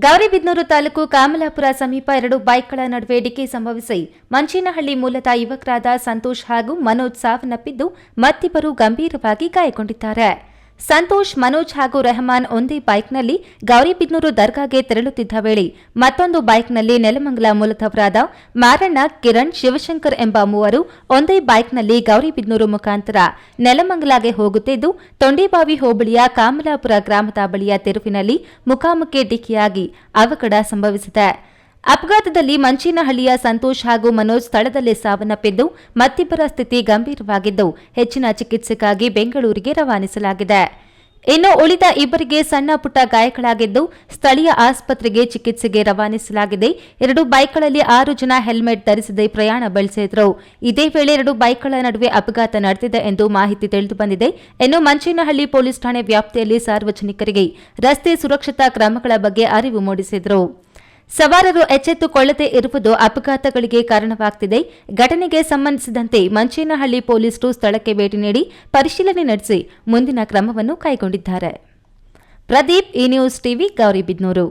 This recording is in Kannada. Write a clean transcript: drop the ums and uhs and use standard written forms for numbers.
ಗೌರಿಬಿದನೂರು ತಾಲೂಕು ಕಾಮಲಾಪುರ ಸಮೀಪ 2 ಬೈಕ್ಗಳ ನಡುವೆ ಡಿಕ್ಕಿ ಸಂಭವಿಸಿ ಮಂಚೇನಹಳ್ಳಿ ಮೂಲದ ಯುವಕರಾದ ಸಂತೋಷ್ ಹಾಗೂ ಮನೋಜ್ ಸಾವನ್ನಪ್ಪಿದ್ದು ಮತ್ತಿಬ್ಬರು ಗಂಭೀರವಾಗಿ ಗಾಯಗೊಂಡಿದ್ದಾರೆ. ಸಂತೋಷ್, ಮನೋಜ್ ಹಾಗೂ ರೆಹಮಾನ್ ಒಂದೇ ಬೈಕ್ನಲ್ಲಿ ಗೌರಿಬಿದನೂರು ದರ್ಗಾಗೆ ತೆರಳುತ್ತಿದ್ದ ವೇಳೆ ಮತ್ತೊಂದು ಬೈಕ್ನಲ್ಲಿ ನೆಲಮಂಗಲ ಮೂಲದವರಾದ ಮಾರಣ್ಣ, ಕಿರಣ್, ಶಿವಶಂಕರ್ ಎಂಬ ಮೂವರು ಒಂದೇ ಬೈಕ್ನಲ್ಲಿ ಗೌರಿಬಿದನೂರು ಮುಖಾಂತರ ನೆಲಮಂಗಲಗೆ ಹೋಗುತ್ತಿದ್ದು ತೊಂಡೇಬಾವಿ ಹೋಬಳಿಯ ಕಾಮಲಾಪುರ ಗ್ರಾಮದ ಬಳಿಯ ತೆರುವಿನಲ್ಲಿ ಮುಖಾಮುಖಿ ಡಿಕ್ಕಿಯಾಗಿ ಅವಘಡ ಸಂಭವಿಸಿದೆ. ಅಪಘಾತದಲ್ಲಿ ಮಂಚೇನಹಳ್ಳಿಯ ಸಂತೋಷ್ ಹಾಗೂ ಮನೋಜ್ ಸ್ಥಳದಲ್ಲೇ ಸಾವನ್ನಪ್ಪಿದ್ದು ಮತ್ತಿಬ್ಬರ ಸ್ಥಿತಿ ಗಂಭೀರವಾಗಿದ್ದು ಹೆಚ್ಚಿನ ಚಿಕಿತ್ಸೆಗಾಗಿ ಬೆಂಗಳೂರಿಗೆ ರವಾನಿಸಲಾಗಿದೆ. ಇನ್ನು ಉಳಿದ ಇಬ್ಬರಿಗೆ ಸಣ್ಣ ಪುಟ್ಟ ಗಾಯಗಳಾಗಿದ್ದು ಸ್ಥಳೀಯ ಆಸ್ಪತ್ರೆಗೆ ಚಿಕಿತ್ಸೆಗೆ ರವಾನಿಸಲಾಗಿದೆ. 2 ಬೈಕ್ಗಳಲ್ಲಿ 6 ಜನ ಹೆಲ್ಮೆಟ್ ಧರಿಸದೆ ಪ್ರಯಾಣ ಬೆಳೆಸಿದ್ರು. ಇದೇ ವೇಳೆ 2 ಬೈಕ್ಗಳ ನಡುವೆ ಅಪಘಾತ ನಡೆದಿದೆ ಎಂದು ಮಾಹಿತಿ ತಿಳಿದುಬಂದಿದೆ. ಇನ್ನು ಮಂಚೇನಹಳ್ಳಿ ಪೊಲೀಸ್ ಠಾಣೆ ವ್ಯಾಪ್ತಿಯಲ್ಲಿ ಸಾರ್ವಜನಿಕರಿಗೆ ರಸ್ತೆ ಸುರಕ್ಷತಾ ಕ್ರಮಗಳ ಬಗ್ಗೆ ಅರಿವು ಮೂಡಿಸಿದರು. ಸವಾರರು ಎಚ್ಚೆತ್ತುಕೊಳ್ಳದೇ ಇರುವುದು ಅಪಘಾತಗಳಿಗೆ ಕಾರಣವಾಗುತ್ತಿದೆ. ಘಟನೆಗೆ ಸಂಬಂಧಿಸಿದಂತೆ ಮಂಚೇನಹಳ್ಳಿ ಪೊಲೀಸರು ಸ್ಥಳಕ್ಕೆ ಭೇಟಿ ನೀಡಿ ಪರಿಶೀಲನೆ ನಡೆಸಿ ಮುಂದಿನ ಕ್ರಮವನ್ನು ಕೈಗೊಂಡಿದ್ದಾರೆ. ಪ್ರದೀಪ್, ಈ ನ್ಯೂಸ್ ಟಿವಿ, ಗೌರಿಬಿದನೂರು.